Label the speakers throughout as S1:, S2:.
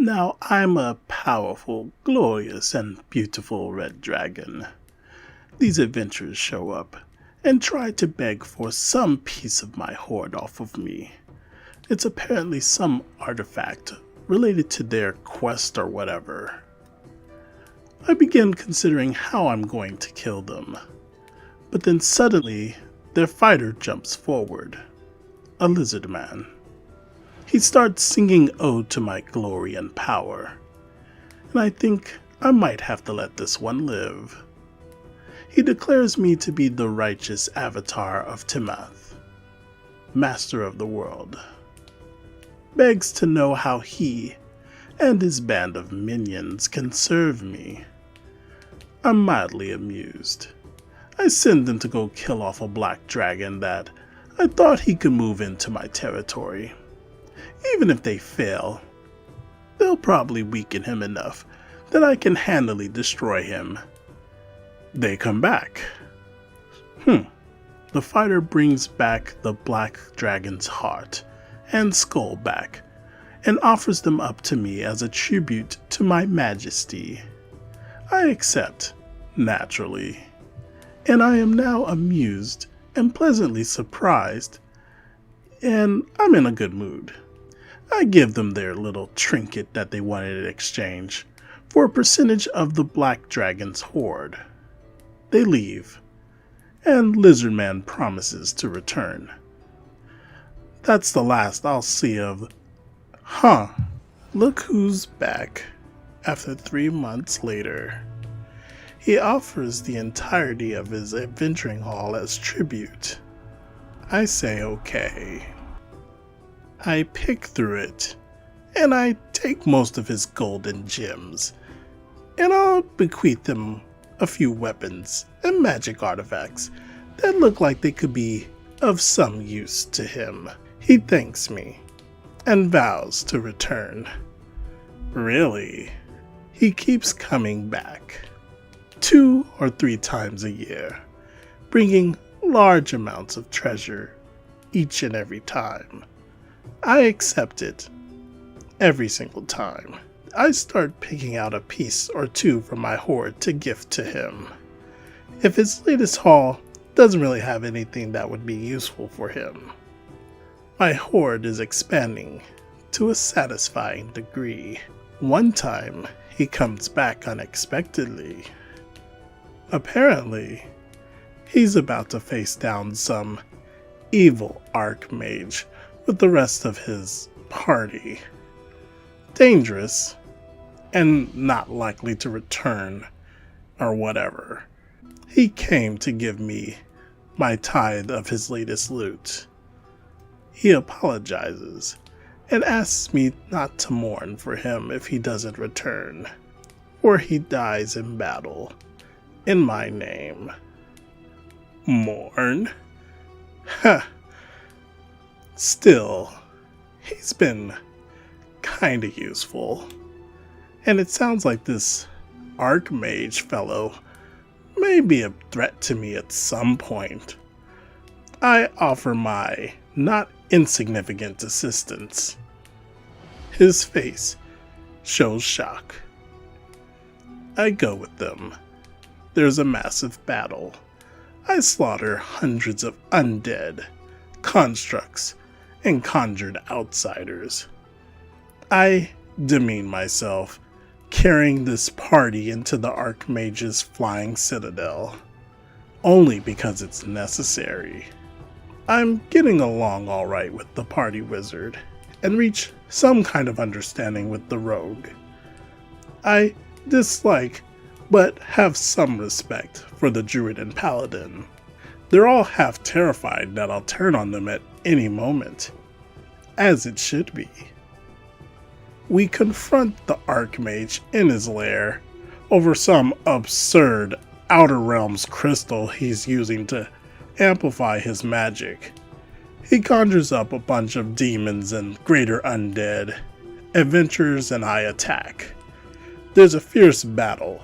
S1: Now I'm a powerful, glorious, and beautiful red dragon. These adventurers show up and try to beg for some piece of my hoard off of me. It's apparently some artifact related to their quest or whatever. I begin considering how I'm going to kill them, but then suddenly their fighter jumps forward, a Lizardman. He starts singing ode to my glory and power, and I think I might have to let this one live. He declares me to be the righteous avatar of Timath, master of the world. Begs to know how he and his band of minions can serve me. I'm mildly amused. I send them to go kill off a black dragon that I thought he could move into my territory. Even if they fail, they'll probably weaken him enough that I can handily destroy him. They come back. The fighter brings back the black dragon's heart and skull back and offers them up to me as a tribute to my majesty. I accept, naturally, and I am now amused and pleasantly surprised, and I'm in a good mood. I give them their little trinket that they wanted in exchange for a percentage of the black dragon's hoard. They leave, and Lizardman promises to return. That's the last I'll see of... Look who's back after 3 months later. He offers the entirety of his adventuring haul as tribute. I say okay. I pick through it, and I take most of his gold and gems, and I'll bequeath him a few weapons and magic artifacts that look like they could be of some use to him. He thanks me and vows to return. Really, he keeps coming back 2 or 3 times a year, bringing large amounts of treasure each and every time. I accept it every single time. I start picking out a piece or 2 from my hoard to gift to him. If his latest haul doesn't really have anything that would be useful for him, my hoard is expanding to a satisfying degree. One time, he comes back unexpectedly. Apparently, he's about to face down some evil archmage with the rest of his party. Dangerous, and not likely to return, or whatever. He came to give me my tithe of his latest loot. He apologizes and asks me not to mourn for him if he doesn't return, or he dies in battle in my name. Mourn? Still, he's been kinda useful, and it sounds like this archmage fellow may be a threat to me at some point. I offer my not insignificant assistance. His face shows shock. I go with them. There's a massive battle. I slaughter hundreds of undead, constructs, and conjured outsiders. I demean myself, carrying this party into the Archmage's flying citadel, only because it's necessary. I'm getting along alright with the party wizard, and reach some kind of understanding with the rogue. I dislike, but have some respect for the druid and paladin. They're all half terrified that I'll turn on them at any moment, as it should be. We confront the Archmage in his lair over some absurd Outer Realms crystal he's using to amplify his magic. He conjures up a bunch of demons and greater undead. Adventurers and I attack. There's a fierce battle.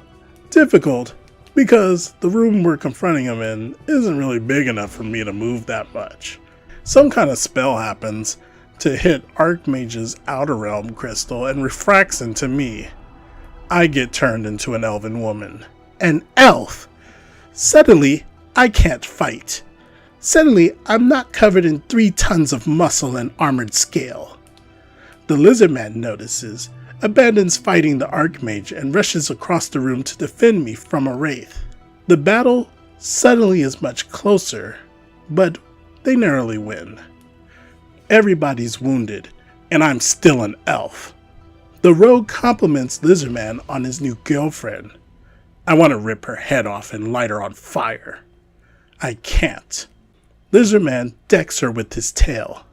S1: Difficult because the room we're confronting him in isn't really big enough for me to move that much. Some kind of spell happens to hit Archmage's Outer Realm crystal and refracts into me. I get turned into an elven woman. An elf! Suddenly, I can't fight. Suddenly, I'm not covered in 3 tons of muscle and armored scale. The Lizardman notices, abandons fighting the Archmage, and rushes across the room to defend me from a wraith. The battle suddenly is much closer, but they narrowly win. Everybody's wounded, and I'm still an elf. The rogue compliments Lizardman on his new girlfriend. I want to rip her head off and light her on fire. I can't. Lizardman decks her with his tail,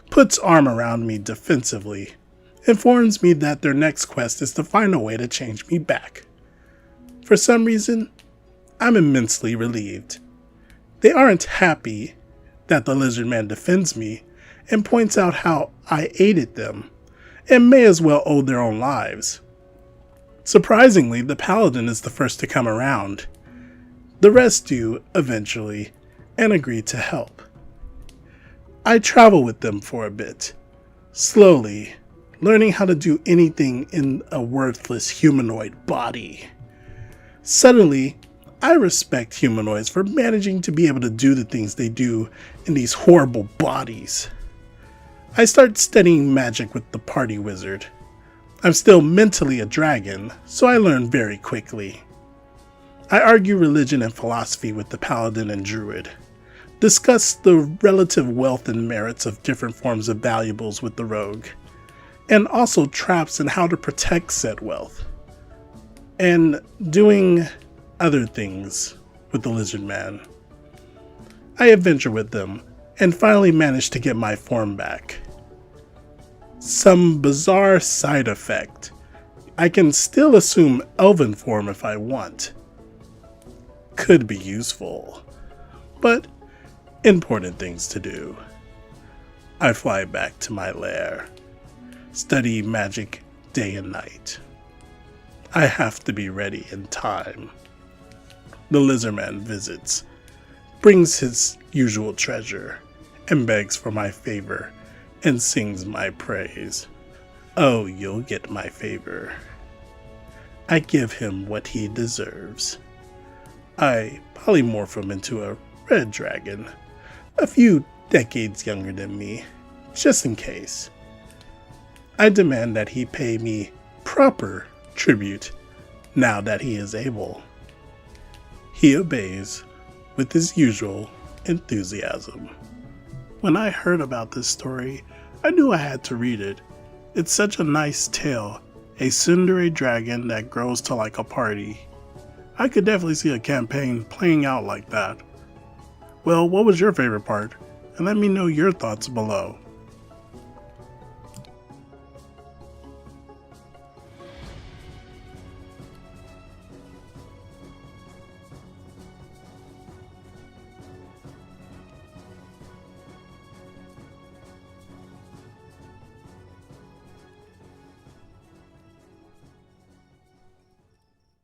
S1: puts arm around me defensively, informs me that their next quest is to find a way to change me back. For some reason, I'm immensely relieved. They aren't happy that the Lizardman defends me and points out how I aided them, and may as well owe their own lives. Surprisingly, the Paladin is the first to come around. The rest do, eventually, and agree to help. I travel with them for a bit, slowly, learning how to do anything in a worthless humanoid body. Suddenly, I respect humanoids for managing to be able to do the things they do in these horrible bodies. I start studying magic with the party wizard. I'm still mentally a dragon, so I learn very quickly. I argue religion and philosophy with the paladin and druid, discuss the relative wealth and merits of different forms of valuables with the rogue, and also traps and how to protect said wealth, and doing other things with the Lizardman. I adventure with them, and finally manage to get my form back. Some bizarre side effect. I can still assume elven form if I want. Could be useful, but important things to do. I fly back to my lair, study magic day and night. I have to be ready in time. The Lizardman visits, brings his usual treasure, and begs for my favor, and sings my praise. Oh, you'll get my favor. I give him what he deserves. I polymorph him into a red dragon, a few decades younger than me, just in case. I demand that he pay me proper tribute now that he is able. He obeys with his usual enthusiasm. When I heard about this story, I knew I had to read it. It's such a nice tale, a tsundere dragon that grows to like a party. I could definitely see a campaign playing out like that. Well, what was your favorite part? And let me know your thoughts below.